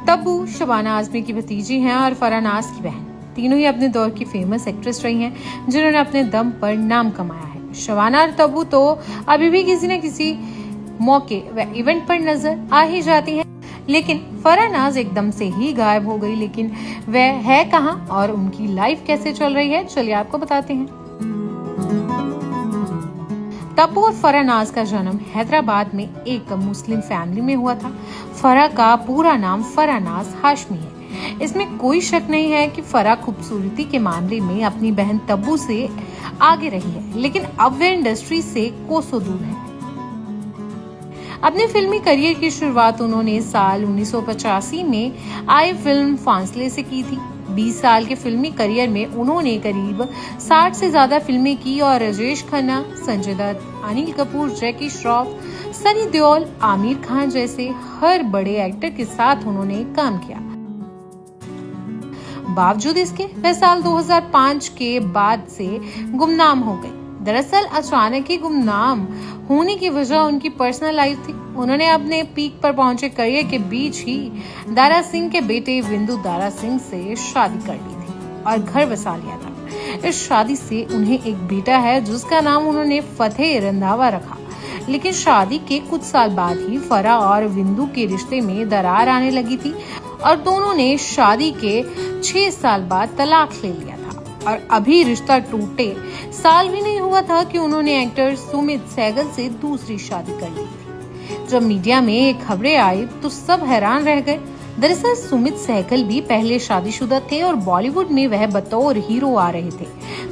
तब्बू शबाना आजमी की भतीजी हैं और फराह नाज की बहन। तीनों ही अपने दौर की फेमस एक्ट्रेस रही हैं जिन्होंने अपने दम पर नाम कमाया है। शबाना और तब्बू तो अभी भी किसी न किसी मौके व इवेंट पर नजर आ ही जाती हैं, लेकिन फराह नाज एकदम से ही गायब हो गई। लेकिन वह है कहां और उनकी लाइफ कैसे चल रही है, चलिए आपको बताते हैं। तब्बू और फराह नाज का जन्म हैदराबाद में एक मुस्लिम फैमिली में हुआ था। फराह का पूरा नाम फराह नाज हाशमी है। इसमें कोई शक नहीं है कि फराह खूबसूरती के मामले में अपनी बहन तब्बू से आगे रही है, लेकिन अब वह इंडस्ट्री से कोसों दूर है। अपने फिल्मी करियर की शुरुआत उन्होंने साल 1985 में आई फिल्म फासले से की थी। 20 साल के फिल्मी करियर में उन्होंने करीब 60 से ज्यादा फिल्में की और राजेश खन्ना, संजय दत्त, अनिल कपूर, जैकी श्रॉफ, सनी देओल, आमिर खान जैसे हर बड़े एक्टर के साथ उन्होंने काम किया। बावजूद इसके वह साल 2005 के बाद से गुमनाम हो गई। दरअसल अचानक ही गुमनाम होने की वजह उनकी पर्सनल लाइफ थी। उन्होंने अपने पीक पर पहुंचे करियर के बीच ही दारा सिंह के बेटे विंदु दारा सिंह से शादी कर ली थी और घर बसा लिया था। इस शादी से उन्हें एक बेटा है जिसका नाम उन्होंने फतेह रंधावा रखा। लेकिन शादी के कुछ साल बाद ही फराह और विंदु के रिश्ते में दरार आने लगी थी और दोनों ने शादी के 6 साल बाद तलाक ले लिया था। और अभी रिश्ता टूटे साल भी नहीं हुआ था कि उन्होंने एक्टर सुमित सहगल से दूसरी शादी कर ली थी। जब मीडिया में ये खबरें आई तो सब हैरान रह गए। दरअसल सुमित सहगल भी पहले शादीशुदा थे और बॉलीवुड में वह बतौर हीरो आ रहे थे।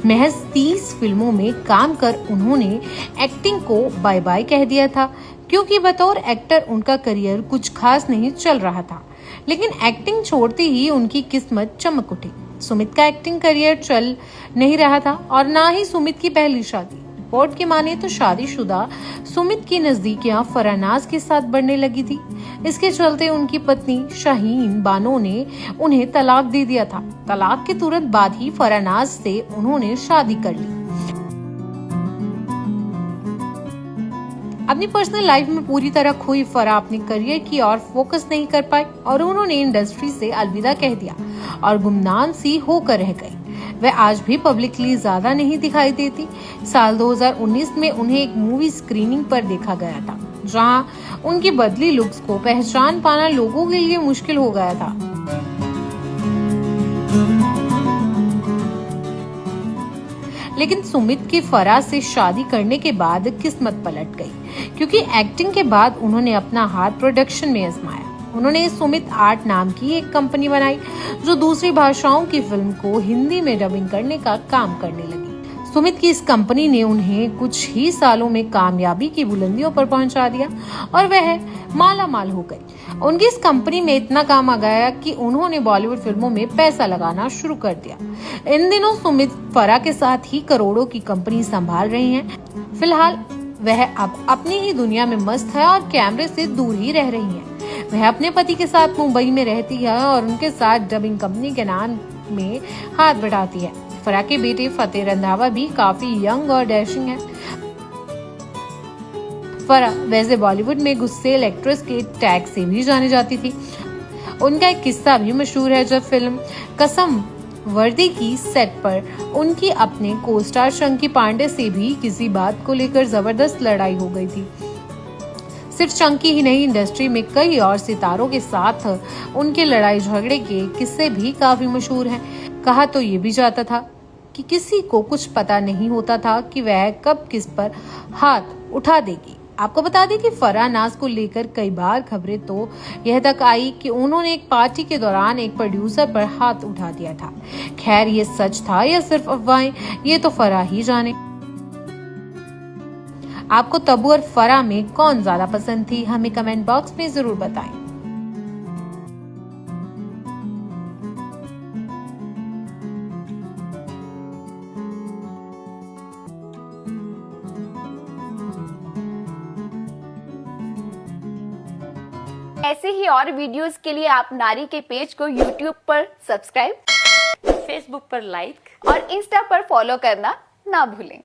महज 30 फिल्मों में काम कर उन्होंने एक्टिंग को बाय बाय कह दिया था, क्योंकि बतौर एक्टर उनका करियर कुछ खास नहीं चल रहा था। लेकिन एक्टिंग छोड़ते ही उनकी किस्मत चमक उठी। सुमित का एक्टिंग करियर चल नहीं रहा था और ना ही सुमित की पहली शादी। रिपोर्ट की माने तो शादीशुदा सुमित की नजदीकियां फराह नाज के साथ बढ़ने लगी थी। इसके चलते उनकी पत्नी शाहीन बानो ने उन्हें तलाक दे दिया था। तलाक के तुरंत बाद ही फराह नाज से उन्होंने शादी कर ली। अपनी पर्सनल लाइफ में पूरी तरह खोई फराह अपने करियर की ओर फोकस नहीं कर पाई और उन्होंने इंडस्ट्री से अलविदा कह दिया और गुमनाम सी होकर रह गई। वह आज भी पब्लिकली ज्यादा नहीं दिखाई देती। साल 2019 में उन्हें एक मूवी स्क्रीनिंग पर देखा गया था, जहां उनकी बदली लुक्स को पहचान पाना लोगों के लिए मुश्किल हो गया था। लेकिन सुमित की फराह से शादी करने के बाद किस्मत पलट गई, क्योंकि एक्टिंग के बाद उन्होंने अपना हाथ प्रोडक्शन में आजमाया। उन्होंने सुमित आर्ट नाम की एक कंपनी बनाई जो दूसरी भाषाओं की फिल्म को हिंदी में डबिंग करने का काम करने लगी। सुमित की इस कंपनी ने उन्हें कुछ ही सालों में कामयाबी की बुलंदियों पर पहुंचा दिया और वह माला माल हो गई। उनकी इस कंपनी में इतना काम आ गया कि उन्होंने बॉलीवुड फिल्मों में पैसा लगाना शुरू कर दिया। इन दिनों सुमित फराह के साथ ही करोड़ों की कंपनी संभाल रही हैं। फिलहाल वह अब अपनी ही दुनिया में मस्त है और कैमरे से दूर ही रह रही हैं। वह अपने पति के साथ मुंबई में रहती है और उनके साथ डबिंग कंपनी के नाम में हाथ बढ़ाती है। फराह के बेटे फतेह रंधावा भी काफी यंग और डैशिंग है। फराह वैसे बॉलीवुड में गुस्सेल एक्ट्रेस के टैग से भी जानी जाती थी। उनका एक किस्सा भी मशहूर है, जब फिल्म कसम वर्दी की सेट पर उनकी अपने को स्टार चंकी पांडे से भी किसी बात को लेकर जबरदस्त लड़ाई हो गई थी। सिर्फ चंकी ही नहीं, इंडस्ट्री में कई और सितारों के साथ उनके लड़ाई झगड़े के किस्से भी काफी मशहूर हैं। कहा तो ये भी जाता था कि किसी को कुछ पता नहीं होता था कि वह कब किस पर हाथ उठा देगी। आपको बता दें कि फराह नाज को लेकर कई बार खबरें तो यह तक आई कि उन्होंने एक पार्टी के दौरान एक प्रोड्यूसर पर हाथ उठा दिया था। खैर ये सच था या सिर्फ अफवाहें, ये तो फराह ही जाने। आपको तब्बू और फराह में कौन ज्यादा पसंद थी, हमें कमेंट बॉक्स में जरूर बताएं। ऐसे ही और वीडियोस के लिए आप नारी के पेज को YouTube पर सब्सक्राइब, फेसबुक पर लाइक और इंस्टा पर फॉलो करना ना भूलें।